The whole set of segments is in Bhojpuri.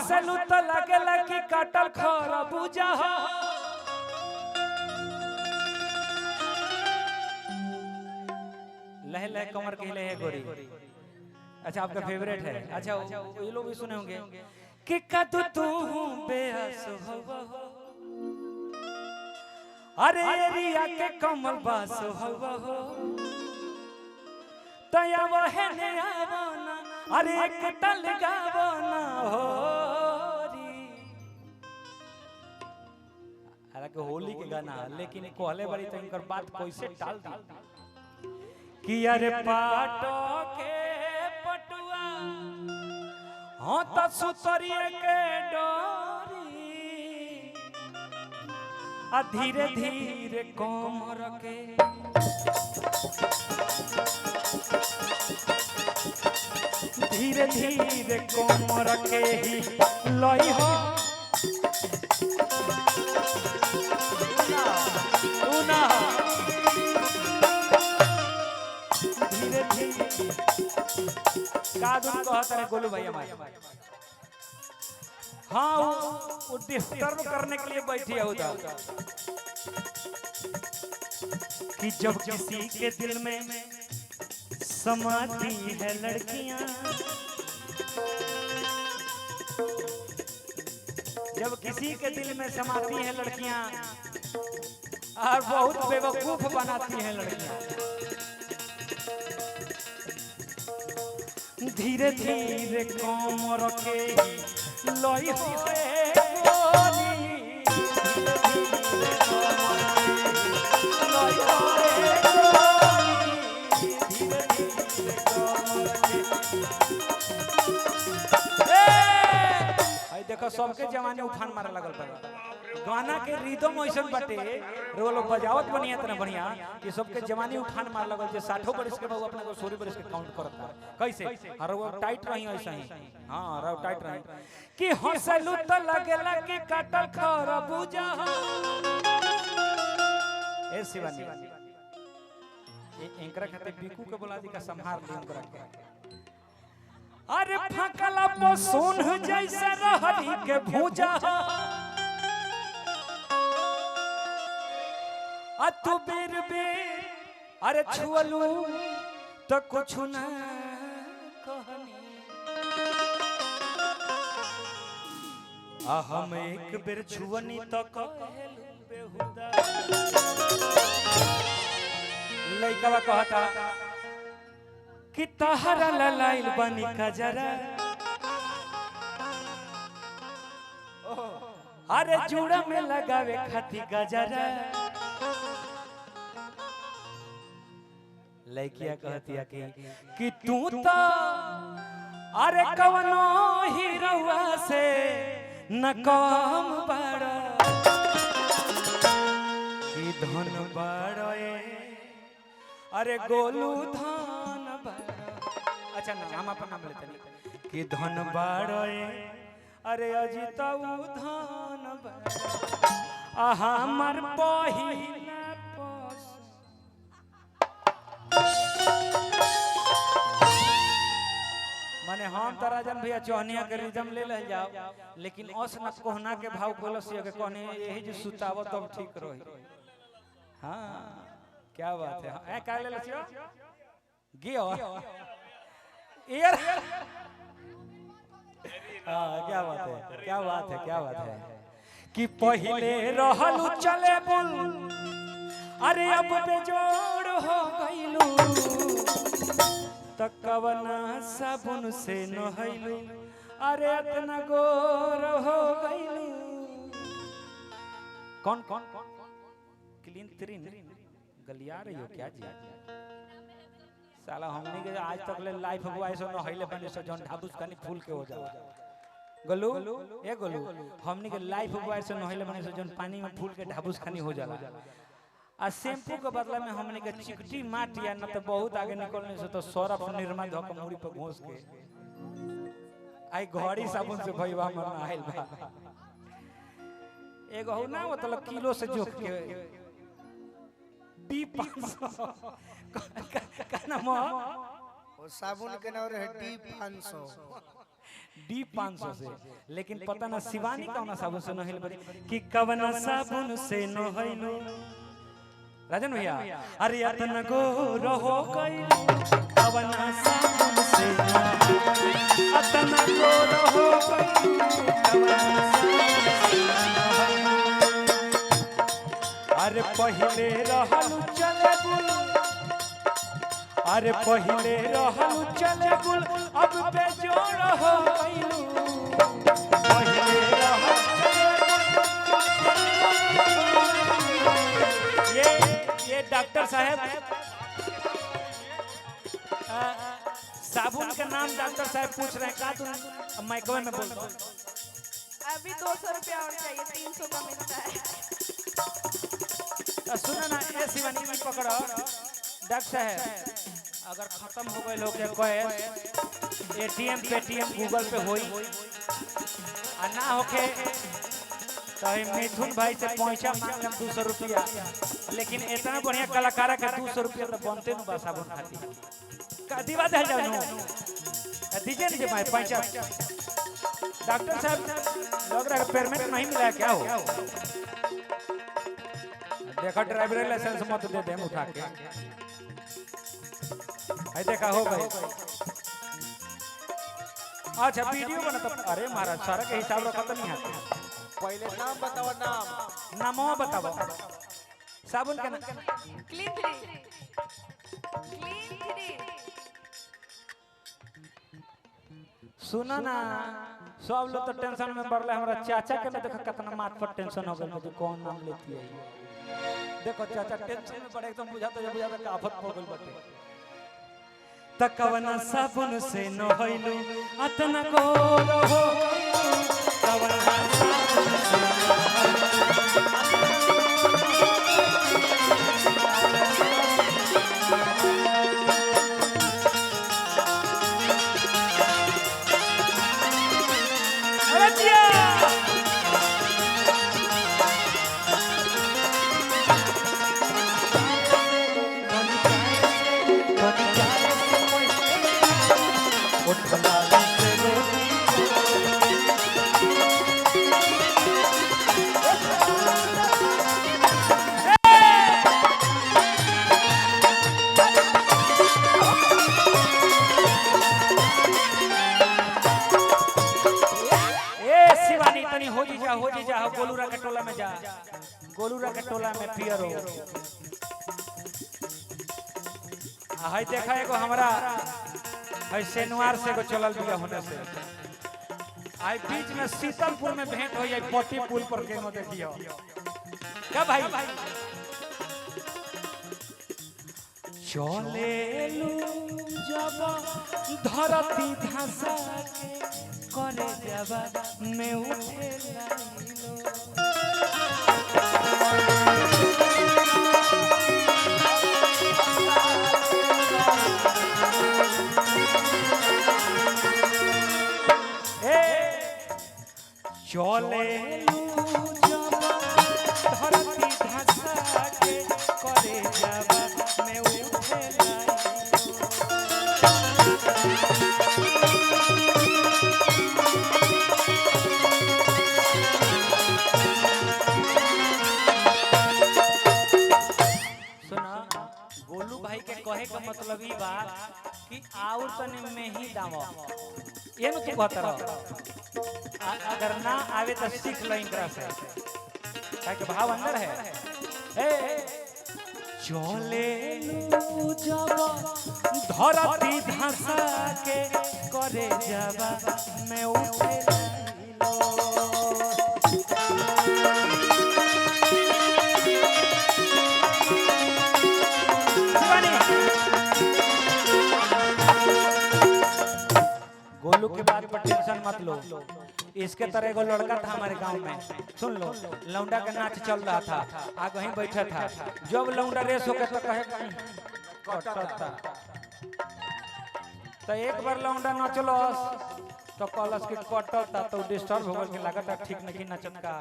हंसलू तो लगेला कि काटल खरबूजा हो। लह लह कमर के हिले है गोरी। अच्छा आपका फेवरेट है। अच्छा ये लोग भी सुने होंगे कि कद तू बेहस हो अरे रिया के कमल बास हो तया वह ने आवना अरे एक तल गावना हो हालांकि होली के गाना लेकिन कहले बड़ी तो इनकर बात कैसे टाल दी कि अरे पाटो के पटुआ हाँ तो सुतरिए के डोरी आ धीरे धीरे कोमर के धीरे धीरे कोमर के ही लई हो धीरे धीरे कादुन कहता है गोलू भैया हमारे हाँ वो डिस्टर्ब करने के लिए बैठी है उधर कि जब किसी के दिल में समाती है लड़कियां जब किसी के दिल में समाती है लड़कियां और बहुत बेवकूफ बनाती हैं लड़कियां धीरे धीरे कोमर के लई होए गोली धीरे धीरे कोमर के लई होए गोली धीरे धीरे कोमर के आई देखो सबके जवानी उफान मारे लगल बा गाना के रिदम ऐसन बाटे रो लोग बजावत बनिया तना बढ़िया कि सबके जवानी उफान मार लगल जे 60 बरस के बाबू अपने को 100 बरस के काउंट करता कैसे और वो टाइट रही ऐसा ही हां रो टाइट रही कि हंसलू तो लगेला कि काटल खरबूजा ए शिवानी ए एंकरा खाते बिकू के बोला दी का संभार ले उनकरा के अरे फकला पसुन जैसे रहरी के भूजा आ तू बेर बेर अरे छुअलू तो कुछ न कहनी आ हम एक बेर छुअनी तो कहलू बेहुदा लइकावा कहता कि तहरा ललाइल बनी कजरा अरे जुड़ा में लगावे खाती गजरा लड़किया कहती है कि तू तो अरे कवनो हीरोवा से न कम बड़ा कि धन बड़े अरे गोलू धन बड़ा अच्छा ना हम अपन नाम लेते नहीं कि धन बड़े अरे अजितऊ धन बड़ा आ हमर पहिला माने हम तो राजन भैया चौहनिया के रिदम ले ले जाओ लेकिन ओस न कोहना के भाव कोलसिया के कहने यही जो सुतावो तब ठीक रही हां क्या बात है ए का ले लसियो गियो यार हां क्या बात है क्या बात है क्या बात है कि पहले रहलू चले बुल अरे अब बेजोड़ हो गइलू तकवना साबुन से नहैलू अरे इतना गोर हो गइलू कौन कौन क्लीन त्रीन गलिया रही हो क्या जी साला हमनी के आज तक ले लाइफ हुआ सो नहैले बने सो जन ढाबुस कनी फूल के हो जाओ गोलू ए गोलू हमनी के लाइफ हुआ सो नहैले बने सो जन पानी में फूल के ढाबुस कनी हो जाला आ शैम्पू के बदला में हमने के चिकटी माटी या न तो बहुत आगे निकलने से तो सरफ निर्मा धो के मुड़ी पर घोस के आई घड़ी साबुन से भईवा मरना आइल बा एगो हो ना मतलब किलो से जोख के D500 का नाम वो साबुन के नाम है D500 डी 500 से, लेकिन पता ना शिवानी कौन साबुन से नहल बड़ी कि कवना साबुन से नहइलो राजन भैया अरे अतन गो रहो गई कवना साबुन से अतन गो रहो गई कवना अरे पहले रहलू चले गुल अरे पहले रहलू चले गुल अब बेजोड़ हो गइलू पहले रहलू ये डॉक्टर साहब साबुन का नाम डॉक्टर साहब पूछ रहे हैं का तुम माइक्रो में बोल दो अभी 200 रुपया और चाहिए 300 का मिलता है सुनो ना ये शिवानी की पकड़ो डॉक्टर साहब अगर खत्म हो गए लोग कैश एटीएम पेटीएम गूगल पे होई आ ना होके तो मिथुन भाई से पहुंचा मांग 200 रुपया लेकिन इतना बढ़िया कलाकार के 200 रुपया तो बनते न बस साबुन खाती का दीवा दे जाओ दीजिए नीचे भाई पहुंचा डॉक्टर साहब लग रहा है पेमेंट नहीं मिला क्या हो देखा ड्राइवर लाइसेंस मत दे दे उठा के आई देखा हो गई अच्छा वीडियो बना तो अरे महाराज सारा के हिसाब रखा तो नहीं आता पहले नाम बताओ नाम नामो बताओ साबुन का नाम क्लीन 3 सुना ना सब लोग तो टेंशन में पड़ले हमरा चाचा के ना देखो कितना माथ पर टेंशन हो गइल जो कौन नाम लेती है देखो चाचा टेंशन में पड़े एकदम बुझाता का आफत हो गइल बाटे तकवना साबुन से नहइलू अतना को रहो कवना साबुन से हो जी जा गोलूरा के टोला में जा गोलूरा के टोला में पियर हो हाय देखा एगो हमरा हाय सेनुआर से को चलल बिया होने से आई बीच में शीतलपुर में भेंट हो जाए पट्टी पुल पर के देखियो क्या भाई चले लू जब धरती धसा के करे जबा में उठे लाइलो चले जब धरती धसा के करे जबा में उठे गोलू भाई के कहे का मतलब ई बा कि आउर तने में ही दाम ये न तू कहत रह अगर ना आवे तो सीख लो इनकरा से काहे के भाव अंदर है ए चले लू जब धरती धसा के करे जबा में उठे गोलू के बात पर टेंशन मत लो इसके तरह एगो लड़का था हमारे गांव में सुन लो लौंडा का नाच चल रहा था आगे वहीं बैठा था जब लौंडा रेस होके तो कहे कटता तो एक बार लौंडा नाचलो तो कलस के कटता तो डिस्टर्ब हो गल लागत ठीक नहीं नचत का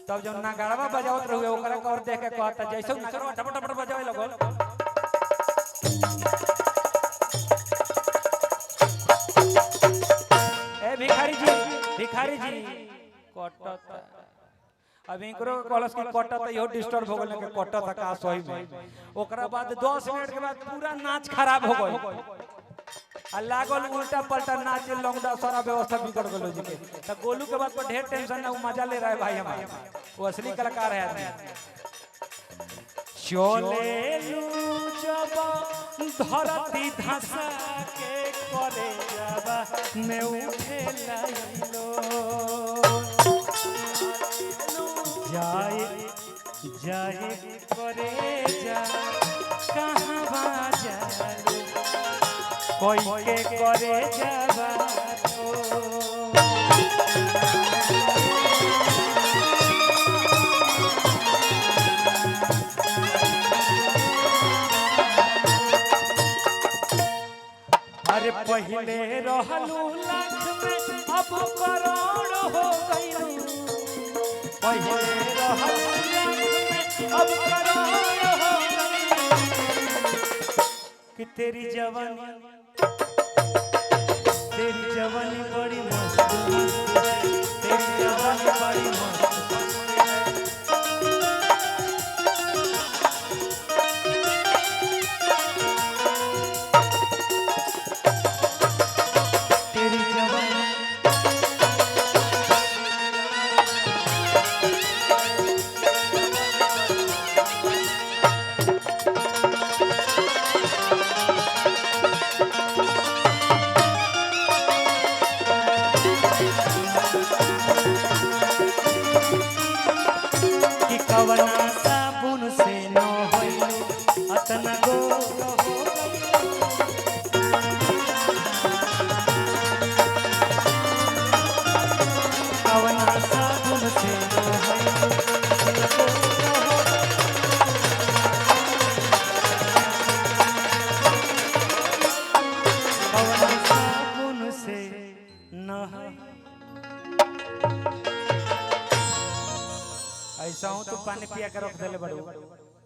तब जब नागाड़वा बजावत रहुए ओकरा को और देख के कहता जैसे नाचरो टप टप बजावे लगल भिखारी जी कटत अब इकरो कॉलेज की कटत यो डिस्टर्ब हो गेल के कटत का सही में ओकरा बाद 10 मिनट के बाद पूरा नाच खराब हो गई आ लागल उल्टा पलटा नाच लौंडा सारा व्यवस्था बिगड़ गेलो जी के त गोलू के बात पर ढेर टेंशन ना मजा ले रहा है भाई हमारा वो असली कलाकार है आदमी चले लू जब धरती धसा के करे जाबा में उठे लाइलो जाए जाए करे जा कहां बाजालो कोई के करे जाबा अरे पहले रहलू लाख में अब करोड़ हो गईलू पहले रहलू लाख में अब करोड़ हो गईलू कि तेरी जवानी बड़ी मस्त तेरी जवानी बड़ी मस्त कवना साबुन से न होइलू अतना गोर हो कवना साबुन से न होइलू कवना साबुन से न ऐसा हूं तो पानी पिया के रख देले बड़ू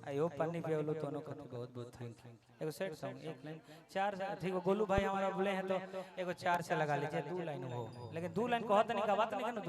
आयो पानी पियालो तोनो को बहुत बहुत थैंक यू एगो सेट सॉन्ग एक लाइन चार ठीक है गोलू भाई हमारा बोले हैं तो एगो 4 से लगा लीजिए 2 लाइन हो लेकिन 2 लाइन कहत नहीं का बात नहीं